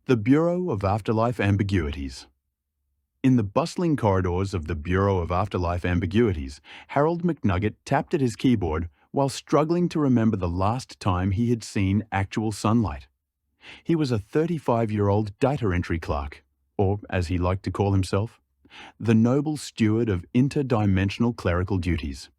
The Bureau of Afterlife Ambiguities. In the bustling corridors of the Bureau of Afterlife Ambiguities, Harold McNugget tapped at his keyboard while struggling to remember the last time he had seen actual sunlight. He was a 35-year-old data entry clerk, or as he liked to call himself, the noble steward of interdimensional clerical duties.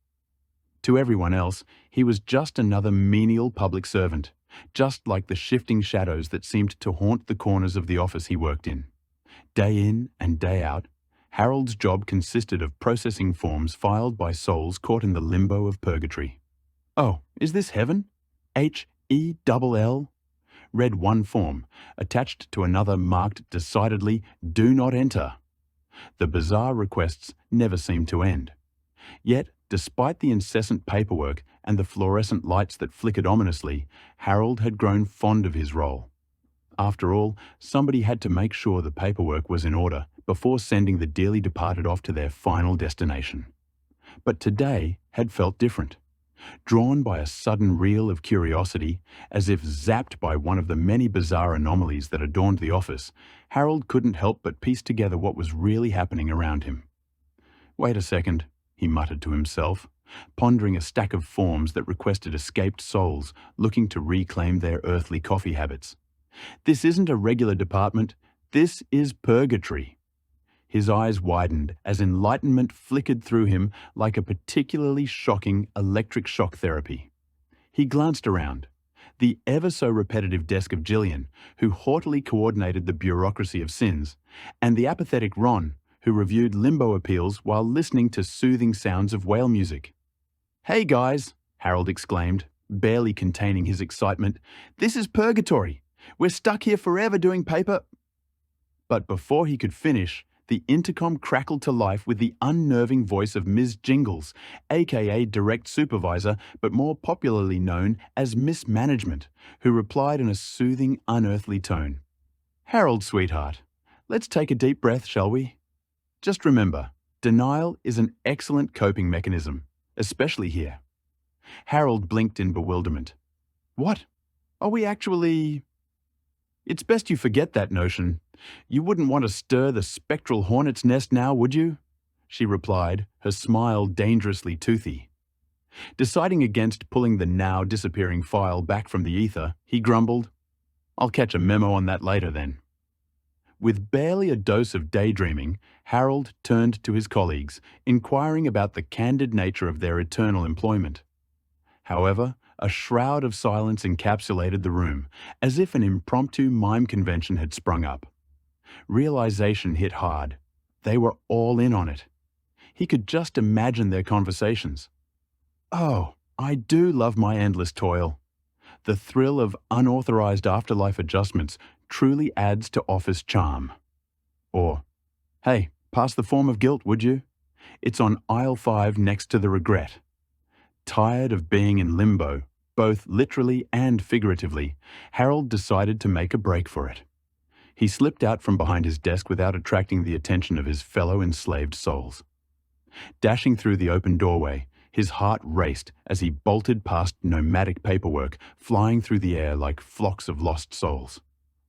To everyone else, he was just another menial public servant, just like the shifting shadows that seemed to haunt the corners of the office he worked in. Day in and day out, Harold's job consisted of processing forms filed by souls caught in the limbo of purgatory. "Oh, is this heaven? H-E-double-L?" read one form, attached to another marked decidedly "Do not enter." The bizarre requests never seemed to end. Yet, despite the incessant paperwork and the fluorescent lights that flickered ominously, Harold had grown fond of his role. After all, somebody had to make sure the paperwork was in order before sending the dearly departed off to their final destination. But today had felt different. Drawn by a sudden reel of curiosity, as if zapped by one of the many bizarre anomalies that adorned the office, Harold couldn't help but piece together what was really happening around him. "Wait a second," he muttered to himself, pondering a stack of forms that requested escaped souls looking to reclaim their earthly coffee habits. "This isn't a regular department, this is purgatory." His eyes widened as enlightenment flickered through him like a particularly shocking electric shock therapy. He glanced around. The ever-so-repetitive desk of Jillian, who haughtily coordinated the bureaucracy of sins, and the apathetic Ron, who reviewed limbo appeals while listening to soothing sounds of whale music. "Hey guys," Harold exclaimed, barely containing his excitement. "This is purgatory. We're stuck here forever doing paper—" But before he could finish, the intercom crackled to life with the unnerving voice of Ms. Jingles, aka Direct Supervisor, but more popularly known as Miss Management, who replied in a soothing, unearthly tone. "Harold, sweetheart, let's take a deep breath, shall we? Just remember, denial is an excellent coping mechanism, especially here." Harold blinked in bewilderment. "What? Are we actually—" "It's best you forget that notion. You wouldn't want to stir the spectral hornet's nest now, would you?" she replied, her smile dangerously toothy. Deciding against pulling the now disappearing file back from the ether, he grumbled, "I'll catch a memo on that later then." With barely a dose of daydreaming, Harold turned to his colleagues, inquiring about the candid nature of their eternal employment. However, a shroud of silence encapsulated the room, as if an impromptu mime convention had sprung up. Realization hit hard. They were all in on it. He could just imagine their conversations. "Oh, I do love my endless toil. The thrill of unauthorized afterlife adjustments truly adds to office charm." Or, "Hey, pass the form of guilt, would you? It's on aisle 5 next to the regret." Tired of being in limbo, both literally and figuratively, Harold decided to make a break for it. He slipped out from behind his desk without attracting the attention of his fellow enslaved souls. Dashing through the open doorway, his heart raced as he bolted past nomadic paperwork, flying through the air like flocks of lost souls.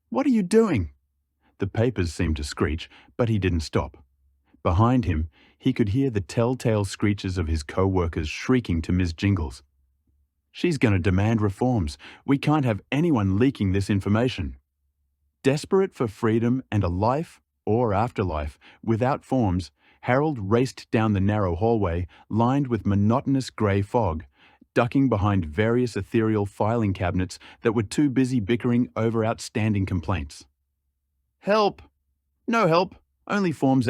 "What are you doing?" The papers seemed to screech, but he didn't stop. Behind him, he could hear the telltale screeches of his co-workers shrieking to Ms. Jingles. "She's going to demand reforms. We can't have anyone leaking this information." Desperate for freedom and a life, or afterlife, without forms, Harold raced down the narrow hallway lined with monotonous grey fog, ducking behind various ethereal filing cabinets that were too busy bickering over outstanding complaints. "Help! No help, only forms!"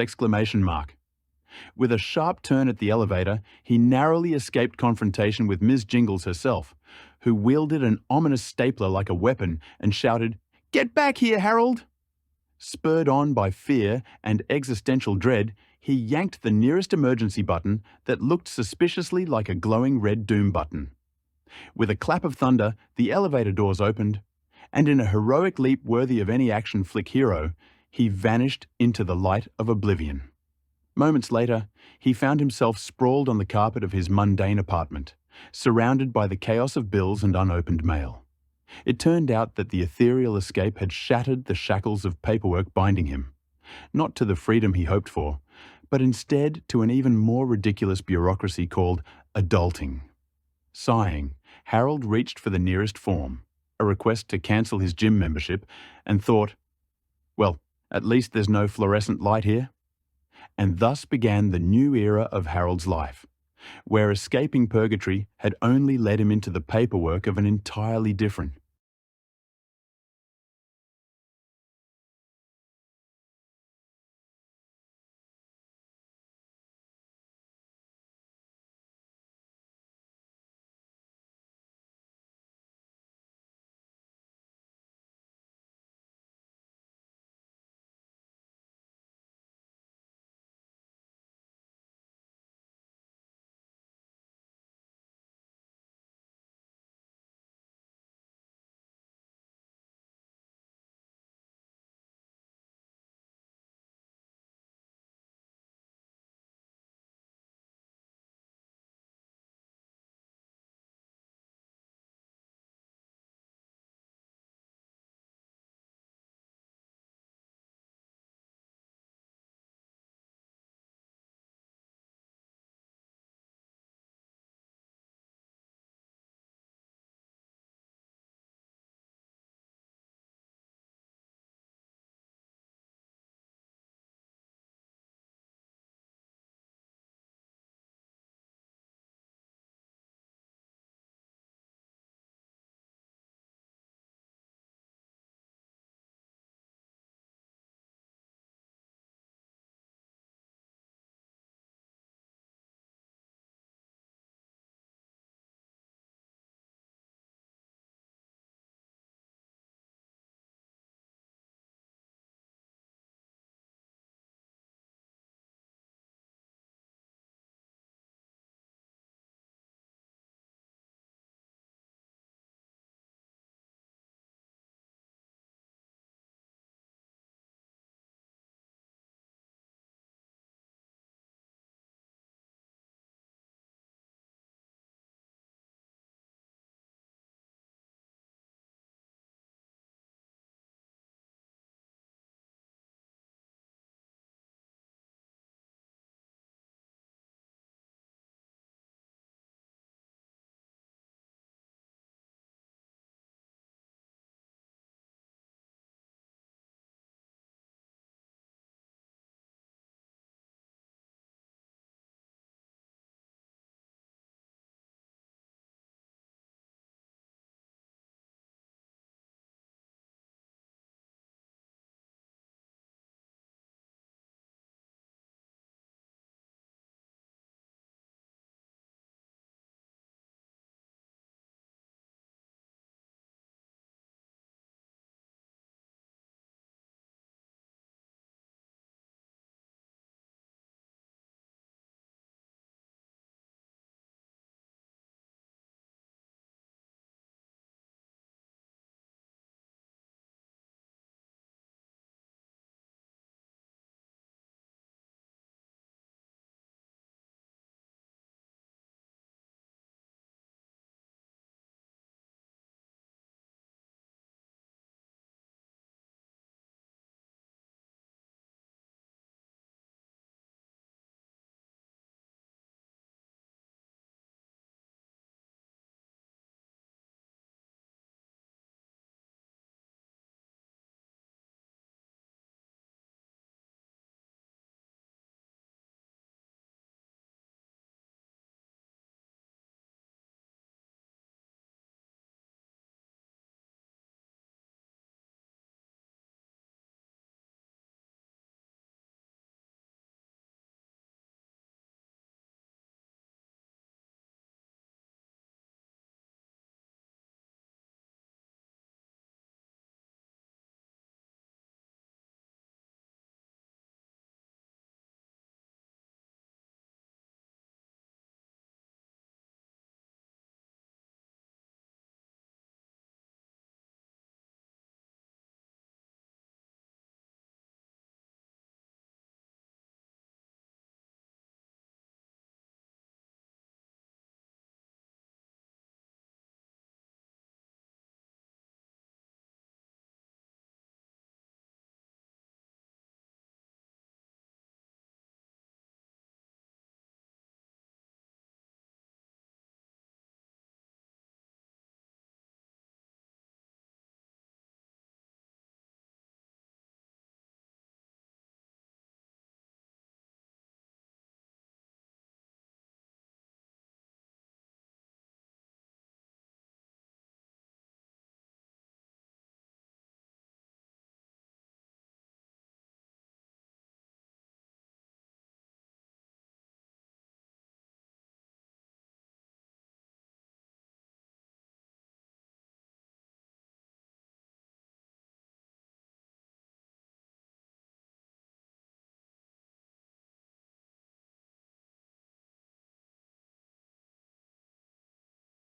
With a sharp turn at the elevator, he narrowly escaped confrontation with Ms. Jingles herself, who wielded an ominous stapler like a weapon and shouted, "Get back here, Harold!" Spurred on by fear and existential dread, he yanked the nearest emergency button that looked suspiciously like a glowing red doom button. With a clap of thunder, the elevator doors opened, and in a heroic leap worthy of any action flick hero, he vanished into the light of oblivion. Moments later, he found himself sprawled on the carpet of his mundane apartment, surrounded by the chaos of bills and unopened mail. It turned out that the ethereal escape had shattered the shackles of paperwork binding him, not to the freedom he hoped for, but instead to an even more ridiculous bureaucracy called adulting. Sighing, Harold reached for the nearest form, a request to cancel his gym membership, and thought, well, at least there's no fluorescent light here. And thus began the new era of Harold's life, where escaping purgatory had only led him into the paperwork of an entirely different,